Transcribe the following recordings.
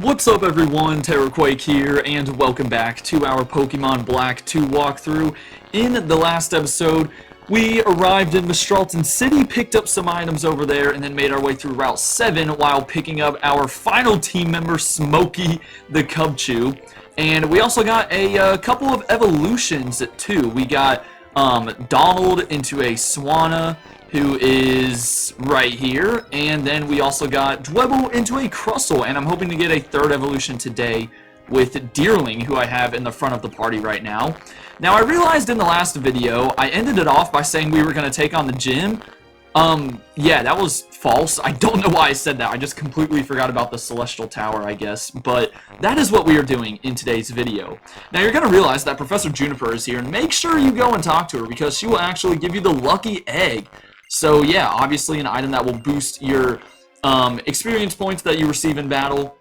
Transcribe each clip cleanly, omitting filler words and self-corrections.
What's up everyone, Terraquake here, and welcome back to our Pokemon Black 2 walkthrough. In the last episode, we arrived in Mistralton City, picked up some items over there, and then made our way through Route 7 while picking up our final team member, Smokey the Cubchoo. And we also got a couple of evolutions too. We got Donald into a Swanna, who is right here, and then we also got Dwebble into a Crustle, and I'm hoping to get a third evolution today with Deerling, who I have in the front of the party right now. Now, I realized in the last video, I ended it off by saying we were going to take on the gym. Yeah, that was false. I don't know why I said that. I just completely forgot about the Celestial Tower, I guess. But that is what we are doing in today's video. Now, you're going to realize that Professor Juniper is here, and make sure you go and talk to her, because she will actually give you the lucky egg. So yeah, obviously an item that will boost your experience points that you receive in battle.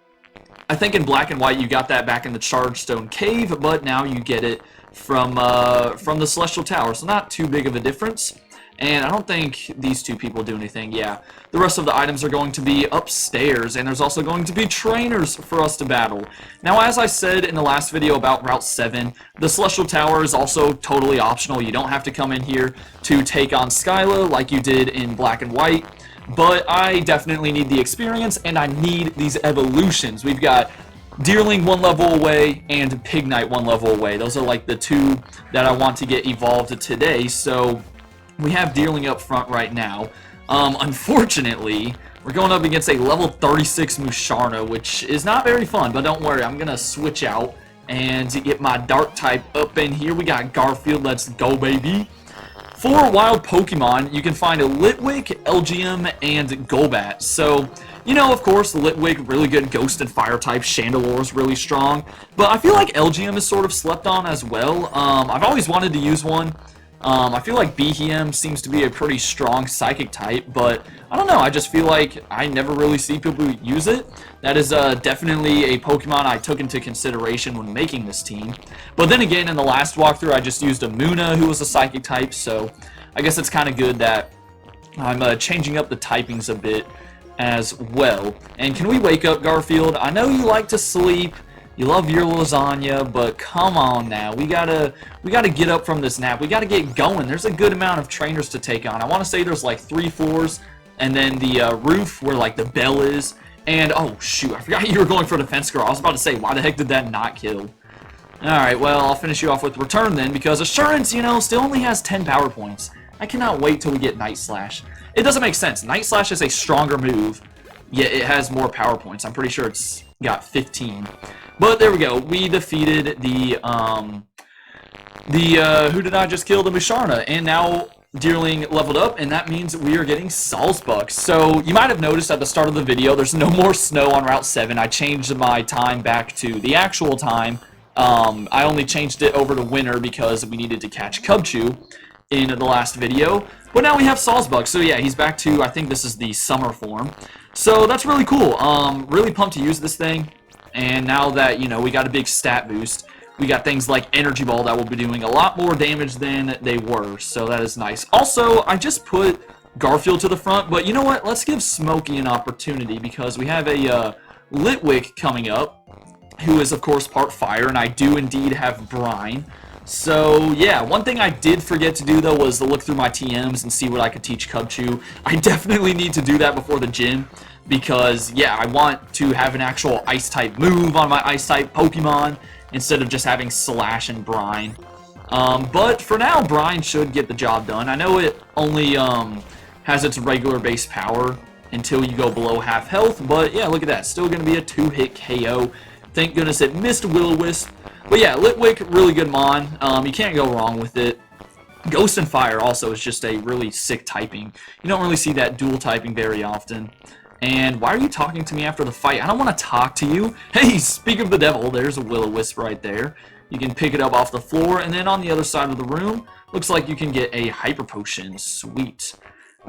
I think in Black and White you got that back in the Chargestone Cave, but now you get it from the Celestial Tower, so not too big of a difference. And I don't think these two people do anything. Yeah, the rest of the items are going to be upstairs, and there's also going to be trainers for us to battle. Now, as I said in the last video about Route 7, the Celestial Tower is also totally optional. You don't have to come in here to take on Skyla like you did in Black and White, but I definitely need the experience, and I need these evolutions. We've got Deerling 1 level away and Pignite 1 level away. Those are like the two that I want to get evolved today, so we have Deerling up front right now. Unfortunately, we're going up against a level 36 Musharna, which is not very fun, but don't worry, I'm going to switch out and get my Dark type up in here. We got Garfield, let's go, baby. For wild Pokemon, you can find a Litwick, Elgyem, and Golbat. So, you know, of course, Litwick, really good Ghost and Fire type. Chandelure is really strong. But I feel like Elgyem is sort of slept on as well. I've always wanted to use one. I feel like Behem seems to be a pretty strong Psychic type, but I don't know, I just feel like I never really see people use it. That is definitely a Pokemon I took into consideration when making this team. But then again, in the last walkthrough, I just used a Munna, who was a Psychic type, so I guess it's kind of good that I'm changing up the typings a bit as well. And can we wake up, Garfield? I know you like to sleep. You love your lasagna, but come on now. We gotta get up from this nap. We gotta get going. There's a good amount of trainers to take on. I want to say there's like 3 floors, and then the roof where like the bell is. And oh shoot, I forgot you were going for Defense Girl. I was about to say, why the heck did that not kill? All right, well I'll finish you off with Return then, because Assurance, you know, still only has 10 power points. I cannot wait till we get Night Slash. It doesn't make sense. Night Slash is a stronger move, yet it has more power points. I'm pretty sure it's got 15. But there we go. We defeated the who did I just kill? The Musharna. And now Deerling leveled up, and that means we are getting Sawsbuck. So you might have noticed at the start of the video, there's no more snow on Route 7. I changed my time back to the actual time. I only changed it over to winter because we needed to catch Cubchoo in the last video. But now we have Sawsbuck. So yeah, he's back to, I think this is the summer form. So that's really cool. Really pumped to use this thing. And now that, you know, we got a big stat boost, we got things like Energy Ball that will be doing a lot more damage than they were, so that is nice. Also, I just put Garfield to the front, but you know what? Let's give Smokey an opportunity, because we have a Litwick coming up, who is, of course, part Fire, and I do indeed have Brine. So, yeah, one thing I did forget to do, though, was to look through my TMs and see what I could teach Cubchoo. I definitely need to do that before the gym, because, yeah, I want to have an actual Ice-type move on my Ice-type Pokemon instead of just having Slash and Brine. But for now, Brine should get the job done. I know it only has its regular base power until you go below half health, but, yeah, look at that. Still going to be a 2-hit KO. Thank goodness it missed Will-O-Wisp. But, yeah, Litwick, really good Mon. You can't go wrong with it. Ghost and Fire also is just a really sick typing. You don't really see that dual typing very often. And why are you talking to me after the fight? I don't want to talk to you. Hey, speak of the devil, there's a Will-O-Wisp right there. You can pick it up off the floor, and then on the other side of the room, looks like you can get a Hyper Potion. Sweet.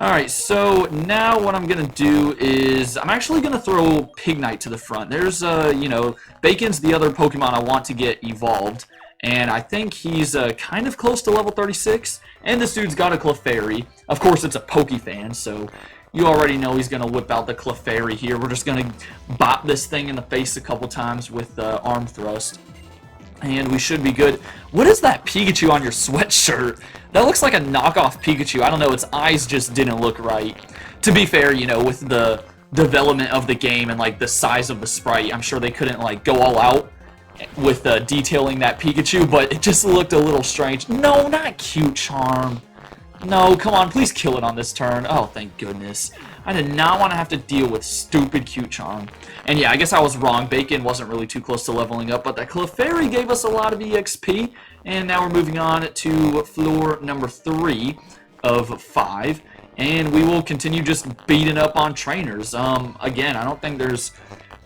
Alright, so now what I'm going to do is, I'm actually going to throw Pignite to the front. There's, you know, Bacon's the other Pokemon I want to get evolved. And I think he's kind of close to level 36. And this dude's got a Clefairy. Of course, it's a Pokefan, so You already know he's going to whip out the Clefairy here. We're just going to bop this thing in the face a couple times with arm thrust. And we should be good. What is that Pikachu on your sweatshirt? That looks like a knockoff Pikachu. I don't know, its eyes just didn't look right. To be fair, you know, with the development of the game and like the size of the sprite, I'm sure they couldn't like go all out with detailing that Pikachu, but it just looked a little strange. No, not Cute Charm. No, come on, please kill it on this turn. Oh, thank goodness. I did not want to have to deal with stupid Cute Charm. And yeah, I guess I was wrong. Bacon wasn't really too close to leveling up, but that Clefairy gave us a lot of EXP. And now we're moving on to floor number 3 of 5. And we will continue just beating up on trainers. Again, I don't think there's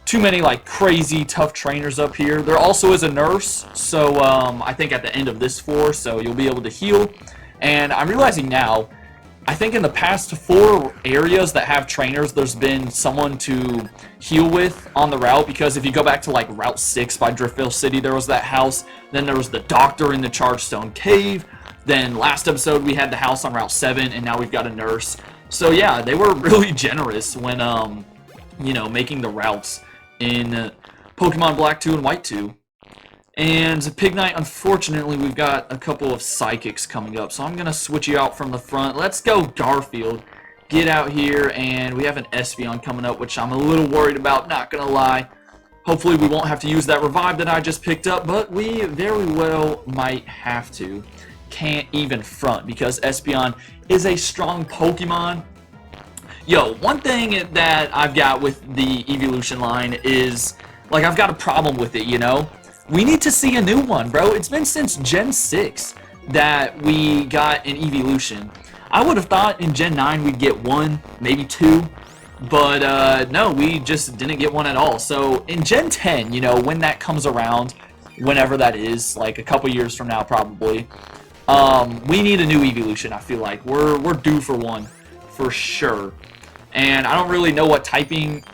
too many like crazy tough trainers up here. There also is a nurse, so I think at the end of this floor, so you'll be able to heal. And I'm realizing now, I think in the past 4 areas that have trainers, there's been someone to heal with on the route, because if you go back to like Route 6 by Driftville City, there was that house, then there was the doctor in the Chargestone Cave, then last episode we had the house on Route 7, and now we've got a nurse. So yeah, they were really generous when, you know, making the routes in Pokemon Black 2 and White 2. And Pignite, unfortunately, we've got a couple of Psychics coming up, so I'm going to switch you out from the front. Let's go Garfield. Get out here, and we have an Espeon coming up, which I'm a little worried about, not going to lie. Hopefully we won't have to use that Revive that I just picked up, but we very well might have to. Can't even front, because Espeon is a strong Pokemon. Yo, one thing that I've got with the evolution line is, like, I've got a problem with it, you know? We need to see a new one, bro. It's been since Gen 6 that we got an evolution. I would have thought in Gen 9 we'd get 1, maybe 2, but no, we just didn't get one at all. So in Gen 10, you know, when that comes around, whenever that is, like a couple years from now probably, we need a new evolution, I feel like. We're due for one, for sure. And I don't really know what typing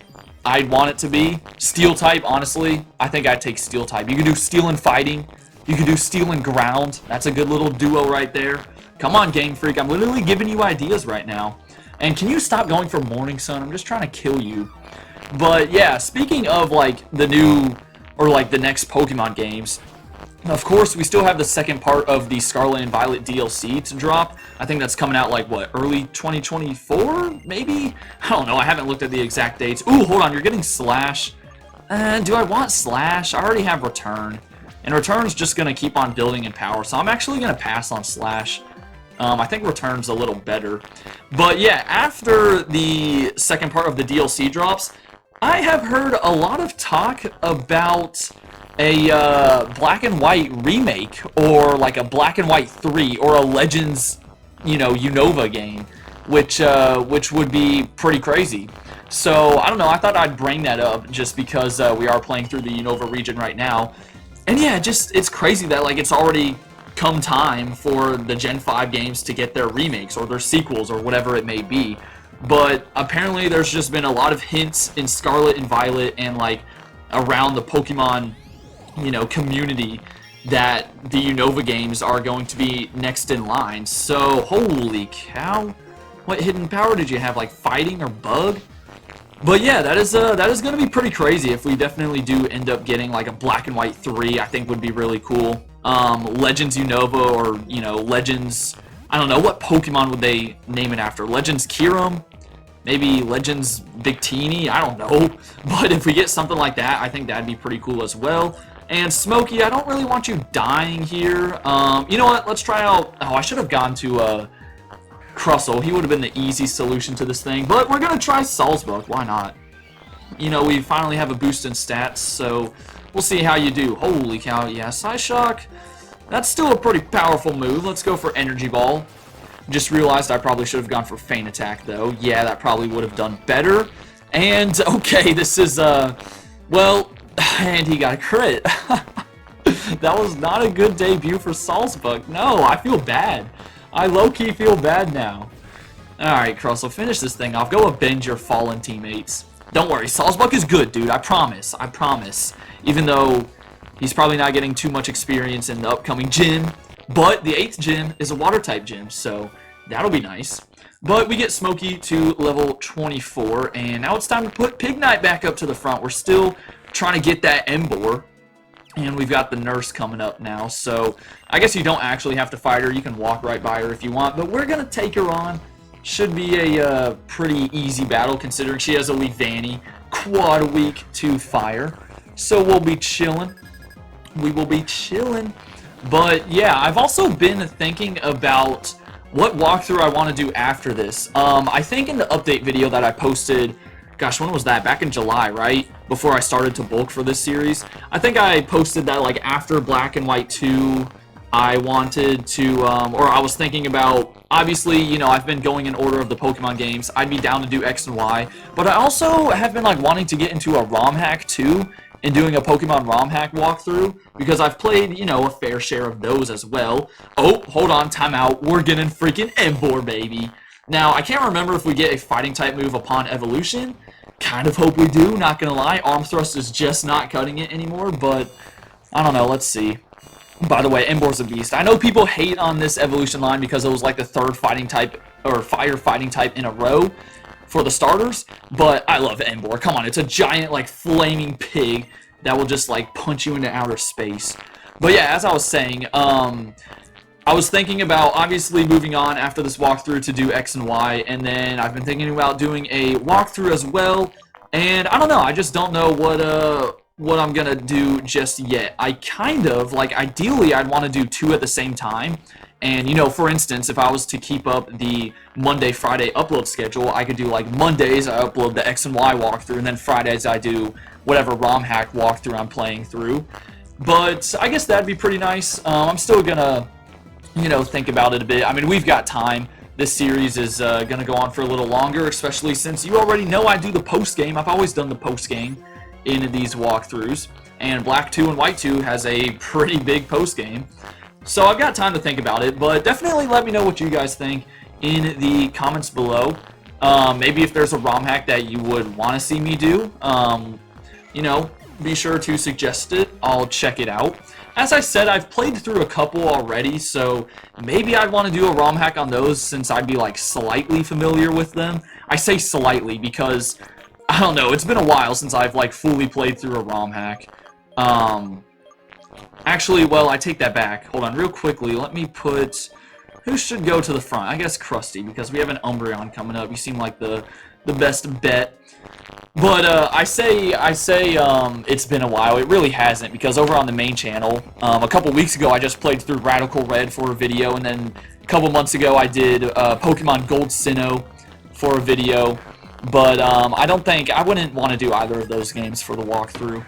I'd want it to be. Steel type, honestly, I think I'd take Steel type. You could do Steel and Fighting. You could do Steel and Ground. That's a good little duo right there. Come on, Game Freak. I'm literally giving you ideas right now. And can you stop going for Morning Sun? I'm just trying to kill you. But yeah, speaking of like the new, or like the next Pokemon games, of course, we still have the second part of the Scarlet and Violet DLC to drop. I think that's coming out like, what, early 2024, maybe? I don't know, I haven't looked at the exact dates. Ooh, hold on, you're getting Slash. Do I want Slash? I already have Return. And Return's just going to keep on building in power, so I'm actually going to pass on Slash. I think Return's a little better. But yeah, after the second part of the DLC drops, I have heard a lot of talk about a Black and White remake, or like a Black and White 3, or a Legends, you know, Unova game, which would be pretty crazy. So I don't know, I thought I'd bring that up just because we are playing through the Unova region right now. And yeah, just it's crazy that like it's already come time for the Gen 5 games to get their remakes or their sequels or whatever it may be. But apparently there's just been a lot of hints in Scarlet and Violet and like around the Pokemon, you know, community that the Unova games are going to be next in line. So holy cow, what hidden power did you have, like Fighting or Bug? But yeah, that is going to be pretty crazy if we definitely do end up getting like a Black and White 3. I think would be really cool. Legends Unova, or you know, Legends, I don't know, what Pokemon would they name it after? Legends Kyurem? Maybe Legends Victini? I don't know. But if we get something like that, I think that'd be pretty cool as well. And Smokey, I don't really want you dying here. You know what? Let's try out... Oh, I should have gone to Crustle. He would have been the easy solution to this thing. But we're going to try Salzbuck. Why not? You know, we finally have a boost in stats, so we'll see how you do. Holy cow, yeah, Psyshock. That's still a pretty powerful move. Let's go for Energy Ball. Just realized I probably should have gone for Feint Attack, though. Yeah, that probably would have done better. And, okay, this is, well... And he got a crit. That was not a good debut for Salzbuck. No, I feel bad. I low-key feel bad now. Alright, Crustle, finish this thing off. Go avenge your fallen teammates. Don't worry, Salzbuck is good, dude. I promise. I promise. Even though he's probably not getting too much experience in the upcoming gym. But the 8th gym is a Water-type gym, so that'll be nice. But we get Smokey to level 24, and now it's time to put Pig Knight back up to the front. We're still trying to get that Embor, and we've got the nurse coming up now, so I guess you don't actually have to fight her. You can walk right by her if you want, but we're going to take her on. Should be a pretty easy battle considering she has a Leavanny, quad weak to fire, so we'll be chilling. We will be chilling. But yeah, I've also been thinking about what walkthrough I want to do after this. I think in the update video that I posted, gosh, when was that? Back in July, right? Before I started to bulk for this series. I think I posted that like after Black and White 2, I wanted to, or I was thinking about, obviously, you know, I've been going in order of the Pokemon games. I'd be down to do X and Y, but I also have been like wanting to get into a ROM hack too, and doing a Pokemon ROM hack walkthrough, because I've played, you know, a fair share of those as well. Oh, hold on, time out. We're getting freaking Embor, baby. Now, I can't remember if we get a fighting type move upon evolution. Kind of hope we do, not gonna lie. Arm Thrust is just not cutting it anymore, but I don't know, let's see. By the way, Embor's a beast. I know people hate on this evolution line because it was like the third fighting type, or fire fighting type in a row for the starters, but I love Embor. Come on, it's a giant, like, flaming pig that will just, like, punch you into outer space. But yeah, as I was saying, I was thinking about, obviously, moving on after this walkthrough to do X and Y, and then I've been thinking about doing a walkthrough as well, and I don't know, I just don't know what I'm gonna do just yet. I kind of, like, ideally, I'd want to do two at the same time. And, you know, for instance, if I was to keep up the Monday, Friday upload schedule, I could do, like, Mondays, I upload the X and Y walkthrough, and then Fridays, I do whatever ROM hack walkthrough I'm playing through. But I guess that'd be pretty nice. I'm still gonna, you know, think about it a bit. I mean, we've got time. This series is gonna go on for a little longer, especially since you already know I do the post-game. I've always done the post-game in these walkthroughs. And Black 2 and White 2 has a pretty big post-game. So I've got time to think about it, but definitely let me know what you guys think in the comments below. Maybe if there's a ROM hack that you would want to see me do, you know, be sure to suggest it. I'll check it out. As I said, I've played through a couple already, so maybe I'd want to do a ROM hack on those since I'd be, like, slightly familiar with them. I say slightly because, I don't know, it's been a while since I've, like, fully played through a ROM hack. Actually, well, I take that back. Hold on, real quickly, let me put... Who should go to the front? I guess Krusty, because we have an Umbreon coming up. You seem like the best bet. But, I say it's been a while. It really hasn't, because over on the main channel, a couple weeks ago, I just played through Radical Red for a video, and then a couple months ago, I did Pokemon Gold Sinnoh for a video. But, I wouldn't want to do either of those games for the walkthrough.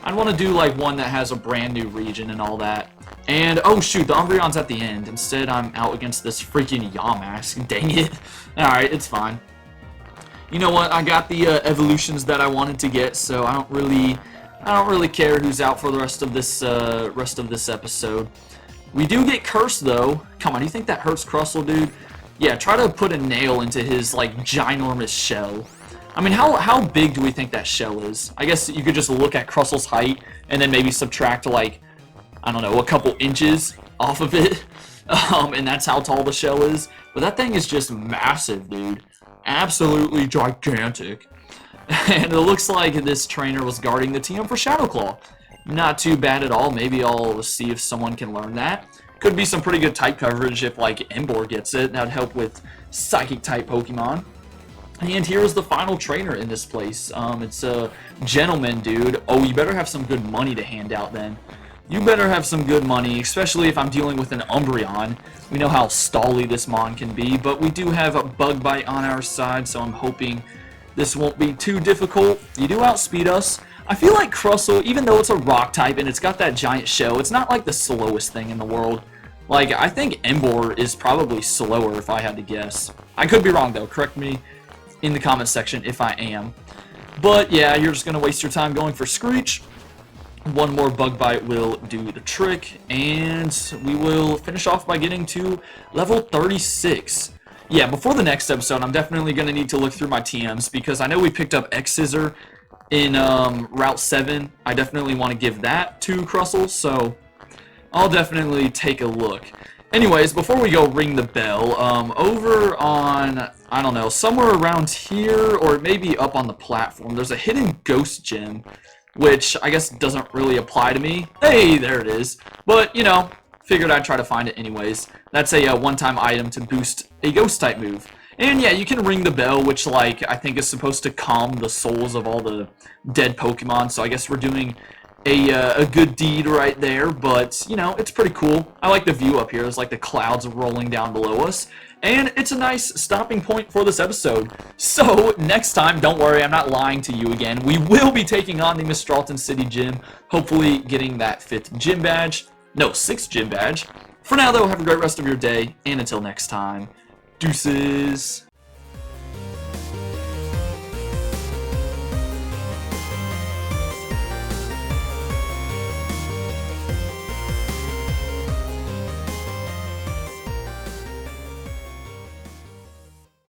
I'd want to do, like, one that has a brand new region and all that. And, oh shoot, the Umbreon's at the end. Instead, I'm out against this freaking Yamask. Dang it. Alright, it's fine. You know what? I got the evolutions that I wanted to get, so I don't really care who's out for the rest of this episode. We do get Cursed, though. Come on, do you think that hurts Crustle, dude? Yeah, try to put a nail into his, like, ginormous shell. I mean, how big do we think that shell is? I guess you could just look at Crustle's height and then maybe subtract, like, I don't know, a couple inches off of it. And that's how tall the shell is. But that thing is just massive, dude. Absolutely gigantic. And it looks like this trainer was guarding the TM for Shadow Claw. Not too bad at all. Maybe I'll see if someone can learn that. Could be some pretty good type coverage if, like, Embor gets it. That would help with Psychic-type Pokemon. And here's the final trainer in this place. It's a gentleman, dude. Oh, you better have some good money to hand out then. You better have some good money, especially if I'm dealing with an Umbreon. We know how stally this Mon can be, but we do have a Bug Bite on our side, so I'm hoping this won't be too difficult. You do outspeed us. I feel like Crustle, even though it's a rock type and it's got that giant shell, it's not like the slowest thing in the world. Like, I think Embor is probably slower if I had to guess. I could be wrong, though. Correct me in the comment section if I am. But yeah, you're just gonna waste your time going for Screech. One more Bug Bite will do the trick, and we will finish off by getting to level 36. Yeah, before the next episode, I'm definitely gonna need to look through my TMs because I know we picked up X-Scissor in Route 7. I definitely want to give that to Crustle, so I'll definitely take a look. Anyways, before we go ring the bell, over on, I don't know, somewhere around here, or maybe up on the platform, there's a hidden ghost gem, which I guess doesn't really apply to me. Hey, there it is. But, you know, figured I'd try to find it anyways. That's a one-time item to boost a ghost-type move. And yeah, you can ring the bell, which, like, I think is supposed to calm the souls of all the dead Pokemon, so I guess we're doing a good deed right there, but, you know, it's pretty cool. I like the view up here. There's, like, the clouds rolling down below us, and it's a nice stopping point for this episode. So, next time, don't worry, I'm not lying to you again. We will be taking on the Mistralton City Gym, hopefully getting that 5th gym badge. No, 6th gym badge. For now, though, have a great rest of your day, and until next time, deuces.